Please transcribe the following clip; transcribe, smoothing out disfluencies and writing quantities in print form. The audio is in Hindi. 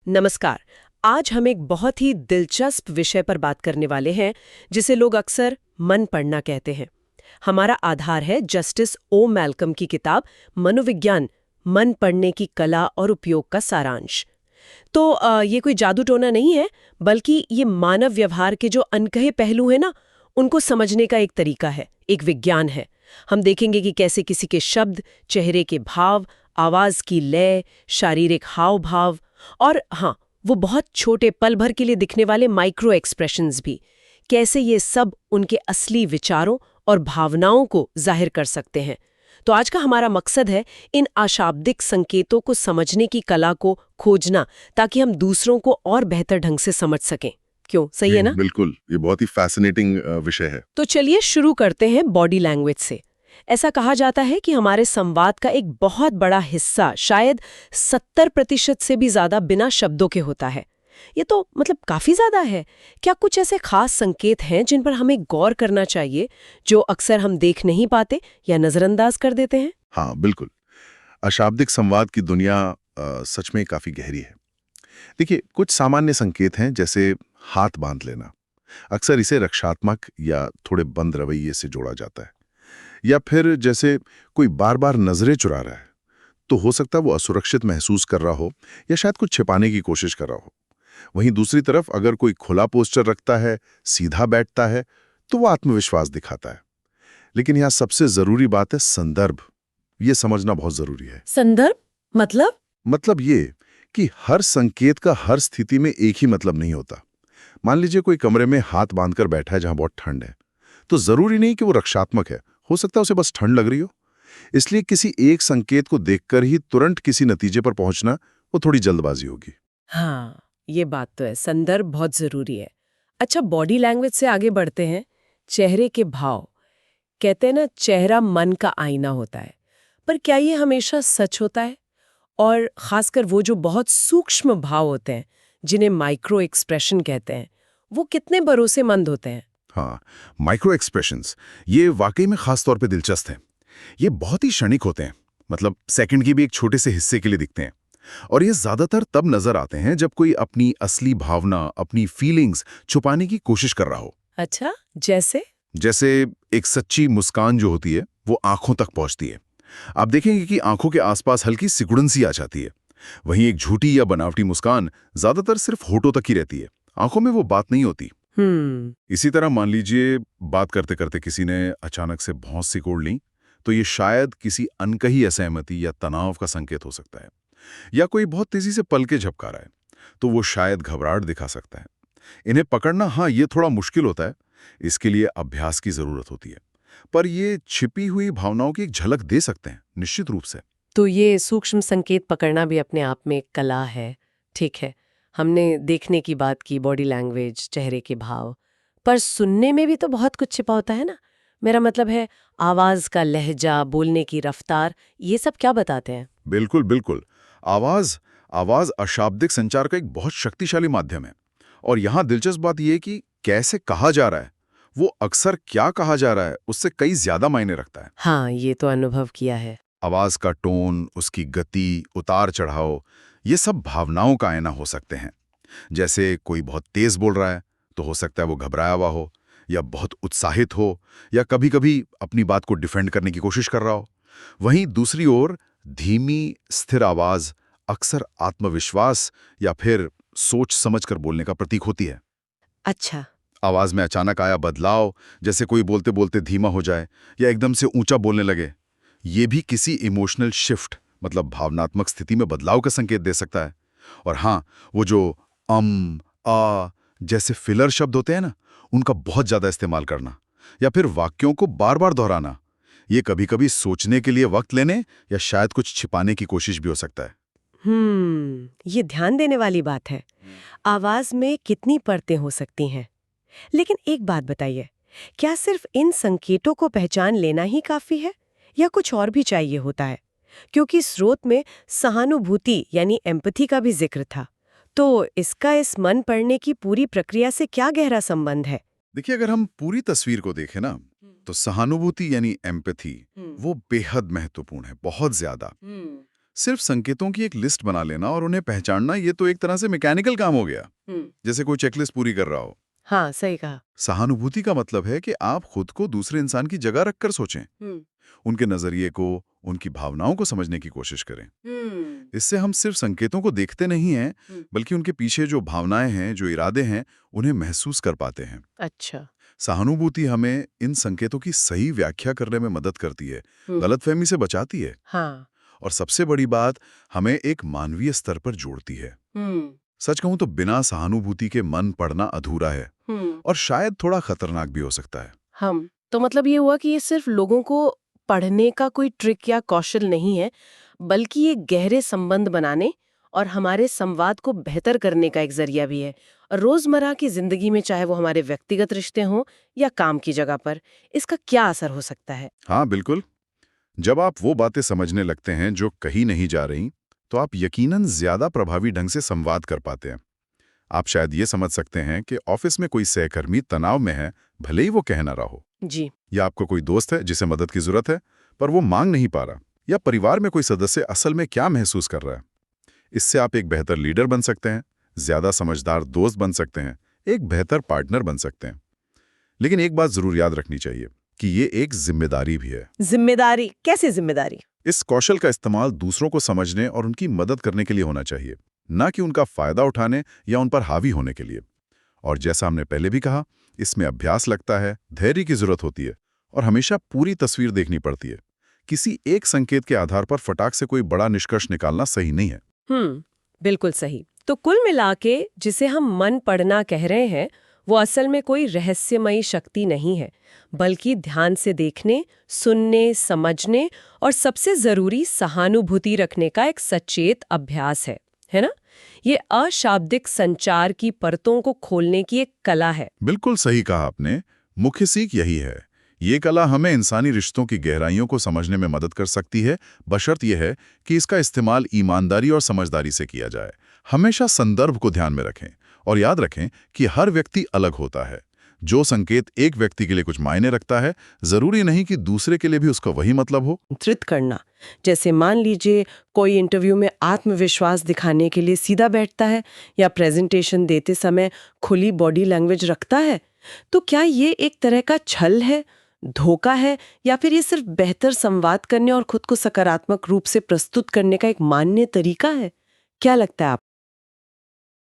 नमस्कार। आज हम एक बहुत ही दिलचस्प विषय पर बात करने वाले हैं जिसे लोग अक्सर मन पढ़ना कहते हैं। हमारा आधार है जस्टिस ओ मैल्कम की किताब मनोविज्ञान, मन पढ़ने की कला और उपयोग का सारांश। तो ये कोई जादू टोना नहीं है, बल्कि ये मानव व्यवहार के जो अनकहे पहलू हैं ना, उनको समझने का एक तरीका है, एक विज्ञान है। हम देखेंगे कि कैसे किसी के शब्द, चेहरे के भाव, आवाज की लय, शारीरिक हाव भाव और हाँ, वो बहुत छोटे पल भर के लिए दिखने वाले माइक्रो एक्सप्रेशंस भी, कैसे ये सब उनके असली विचारों और भावनाओं को जाहिर कर सकते हैं। तो आज का हमारा मकसद है इन अशाब्दिक संकेतों को समझने की कला को खोजना, ताकि हम दूसरों को और बेहतर ढंग से समझ सकें। क्यों, सही है ना? बिल्कुल, ये बहुत ही फैसिनेटिंग विषय है। तो चलिए शुरू करते हैं बॉडी लैंग्वेज से। ऐसा कहा जाता है कि हमारे संवाद का एक बहुत बड़ा हिस्सा, शायद 70% से भी ज्यादा, बिना शब्दों के होता है। ये तो मतलब काफी ज्यादा है। क्या कुछ ऐसे खास संकेत हैं जिन पर हमें गौर करना चाहिए, जो अक्सर हम देख नहीं पाते या नजरअंदाज कर देते हैं? हाँ, बिल्कुल। अशाब्दिक संवाद की दुनिया सच में काफी गहरी है। देखिए, कुछ सामान्य संकेत हैं, जैसे हाथ बांध लेना। अक्सर इसे रक्षात्मक या थोड़े बंद रवैये से जोड़ा जाता है। या फिर जैसे कोई बार बार नजरें चुरा रहा है, तो हो सकता है वो असुरक्षित महसूस कर रहा हो या शायद कुछ छिपाने की कोशिश कर रहा हो। वहीं दूसरी तरफ अगर कोई खुला पोस्चर रखता है, सीधा बैठता है, तो वो आत्मविश्वास दिखाता है। लेकिन यहाँ सबसे जरूरी बात है संदर्भ। ये समझना बहुत जरूरी है। संदर्भ मतलब ये कि हर संकेत का हर स्थिति में एक ही मतलब नहीं होता। मान लीजिए कोई कमरे में हाथ बांधकर बैठा है जहां बहुत ठंड है, तो जरूरी नहीं कि वो रक्षात्मक है। हो सकता है उसे बस ठंड लग रही हो। इसलिए किसी एक संकेत को देखकर ही तुरंत किसी नतीजे पर पहुंचना, वो थोड़ी जल्दबाजी होगी। हाँ, ये बात तो है, संदर्भ बहुत जरूरी है। अच्छा, बॉडी लैंग्वेज से आगे बढ़ते हैं। चेहरे के भाव, कहते हैं ना, चेहरा मन का आईना होता है। पर क्या ये हमेशा सच होता है? और खासकर वो जो बहुत सूक्ष्म भाव होते हैं, जिन्हें माइक्रो एक्सप्रेशन कहते हैं, वो कितने भरोसेमंद होते हैं? हाँ, माइक्रो एक्सप्रेशंस ये वाकई में खास तौर पे दिलचस्प हैं। ये बहुत ही क्षणिक होते हैं, मतलब सेकंड की भी एक छोटे से हिस्से के लिए दिखते हैं। और ये ज्यादातर तब नजर आते हैं जब कोई अपनी असली भावना, अपनी फीलिंग्स छुपाने की कोशिश कर रहा हो। अच्छा, जैसे? जैसे एक सच्ची मुस्कान जो होती है, वो आंखों तक पहुंचती है। आप देखेंगे कि आंखों के आसपास हल्की सिकुड़न सी आ जाती है। वहीं एक झूठी या बनावटी मुस्कान ज्यादातर सिर्फ होठों तक ही रहती है, आंखों में वो बात नहीं होती। इसी तरह मान लीजिए बात करते करते किसी ने अचानक से भौं सिकोड़ ली, तो ये शायद किसी अनकही असहमति या तनाव का संकेत हो सकता है। या कोई बहुत तेजी से पलके झपका रहा है, तो वो शायद घबराहट दिखा सकता है। इन्हें पकड़ना, हाँ, ये थोड़ा मुश्किल होता है। इसके लिए अभ्यास की जरूरत होती है। पर ये छिपी हुई भावनाओं की एक झलक दे सकते हैं, निश्चित रूप से। तो ये सूक्ष्म संकेत पकड़ना भी अपने आप में एक कला है। ठीक है, हमने देखने की बात की, बॉडी लैंग्वेज, चेहरे के भाव, पर सुनने में भी तो बहुत कुछ छिपा होता है ना। मेरा मतलब है, आवाज का लहजा, बोलने की रफ्तार, ये सब क्या बताते हैं? बिल्कुल बिल्कुल। आवाज आवाज अशाब्दिक संचार का एक बहुत शक्तिशाली माध्यम है। और यहाँ दिलचस्प बात यह है कि कैसे कहा जा रहा है, वो अक्सर क्या कहा जा रहा है, उससे कई ज्यादा मायने रखता है। हाँ, ये तो अनुभव किया है। आवाज का टोन, उसकी गति, उतार चढ़ाव, ये सब भावनाओं का आईना हो सकते हैं। जैसे कोई बहुत तेज बोल रहा है, तो हो सकता है वो घबराया हुआ हो, या बहुत उत्साहित हो, या कभी-कभी अपनी बात को डिफेंड करने की कोशिश कर रहा हो। वहीं दूसरी ओर धीमी, स्थिर आवाज अक्सर आत्मविश्वास या फिर सोच समझकर बोलने का प्रतीक होती है। अच्छा। आवाज में अचानक आया बदलाव, जैसे कोई बोलते बोलते धीमा हो जाए या एकदम से ऊंचा बोलने लगे, ये भी किसी इमोशनल शिफ्ट, मतलब भावनात्मक स्थिति में बदलाव का संकेत दे सकता है। और हाँ, वो जो आ जैसे फिलर शब्द होते हैं ना, उनका बहुत ज्यादा इस्तेमाल करना या फिर वाक्यों को बार बार दोहराना, ये कभी कभी सोचने के लिए वक्त लेने या शायद कुछ छिपाने की कोशिश भी हो सकता है। ये ध्यान देने वाली बात है। आवाज में कितनी परतें हो सकती हैं? लेकिन एक बात बताइए, क्या सिर्फ इन संकेतों को पहचान लेना ही काफी है, या कुछ और भी चाहिए होता है? क्योंकि स्रोत में सहानुभूति यानी एम्पैथी का भी जिक्र था। तो इसका इस मन पढ़ने की पूरी प्रक्रिया से क्या गहरा संबंध है? देखिए, अगर हम पूरी तस्वीर को देखें ना, तो सहानुभूति यानी एम्पैथी वो बेहद महत्वपूर्ण है, बहुत ज्यादा। सिर्फ संकेतों की एक लिस्ट बना लेना और उन्हें पहचानना, ये तो एक तरह से मैकेनिकल काम हो गया, जैसे कोई चेकलिस्ट पूरी कर रहा हो। हाँ, सही कहा। सहानुभूति का मतलब है कि आप खुद को दूसरे इंसान की जगह रखकर सोचें, उनके नजरिए को, उनकी भावनाओं को समझने की कोशिश करें। इससे हम सिर्फ संकेतों को देखते नहीं हैं, बल्कि उनके पीछे जो भावनाएं हैं, जो इरादे हैं, उन्हें महसूस कर पाते हैं। अच्छा। सहानुभूति हमें इन संकेतों की सही व्याख्या करने में मदद करती है, गलतफहमी से बचाती है। हाँ। और सबसे बड़ी बात, हमें एक मानवीय स्तर पर जोड़ती है। सच कहूं तो बिना सहानुभूति के मन पढ़ना अधूरा है और शायद थोड़ा खतरनाक भी हो सकता है। हम तो मतलब ये हुआ कि ये सिर्फ लोगों को पढ़ने का कोई ट्रिक या कौशल नहीं है, बल्कि ये गहरे संबंध बनाने और हमारे संवाद को बेहतर करने का एक जरिया भी है। और रोजमर्रा की जिंदगी में, चाहे वो हमारे व्यक्तिगत रिश्ते हों या काम की जगह पर, इसका क्या असर हो सकता है? हाँ बिल्कुल। जब आप वो बातें समझने लगते हैं जो कहीं नहीं जा रही, तो आप यकीनन ज्यादा प्रभावी ढंग से संवाद कर पाते हैं। आप शायद ये समझ सकते हैं कि ऑफिस में कोई सहकर्मी तनाव में है, भले ही वो कह ना रहा हो। जी। या आपको कोई दोस्त है जिसे मदद की जरूरत है, पर वो मांग नहीं पा रहा। या परिवार में कोई सदस्य असल में क्या महसूस कर रहा है। इससे आप एक बेहतर लीडर बन सकते हैं, ज्यादा समझदार दोस्त बन सकते हैं, एक बेहतर पार्टनर बन सकते हैं। लेकिन एक बात जरूर याद रखनी चाहिए कि ये एक जिम्मेदारी भी है। जिम्मेदारी? कैसे जिम्मेदारी? इस कौशल का इस्तेमाल दूसरों को समझने और उनकी मदद करने के लिए होना चाहिए, ना कि उनका फायदा उठाने या उन पर हावी होने के लिए। और जैसा हमने पहले भी कहा, इसमें अभ्यास लगता है, धैर्य की जरूरत होती है और हमेशा पूरी तस्वीर देखनी पड़ती है। किसी एक संकेत के आधार पर फटाक से कोई बड़ा निष्कर्ष निकालना सही नहीं है। बिल्कुल सही। तो कुल मिला के जिसे हम मन पढ़ना कह रहे हैं, वो असल में कोई रहस्यमयी शक्ति नहीं है, बल्कि ध्यान से देखने, सुनने, समझने और सबसे जरूरी सहानुभूति रखने का एक सचेत अभ्यास है ना? ये अशाब्दिक संचार की परतों को खोलने की एक कला है। बिल्कुल सही कहा आपने। मुख्य सीख यही है। ये कला हमें इंसानी रिश्तों की गहराइयों को समझने में मदद कर सकती है, बशर्त यह है कि इसका इस्तेमाल ईमानदारी और समझदारी से किया जाए। हमेशा संदर्भ को ध्यान में रखें और याद रखें कि हर व्यक्ति अलग होता है। जो संकेत एक व्यक्ति के लिए कुछ मायने रखता है, जरूरी नहीं कि दूसरे के लिए भी उसका वही मतलब हो। चित्रित करना, जैसे मान लीजिए कोई इंटरव्यू में आत्मविश्वास दिखाने के लिए सीधा बैठता है या प्रेजेंटेशन देते समय खुली बॉडी लैंग्वेज रखता है, तो क्या ये एक तरह का छल है, धोखा है, या फिर ये सिर्फ बेहतर संवाद करने और खुद को सकारात्मक रूप से प्रस्तुत करने का एक मान्य तरीका है? क्या लगता है आपको?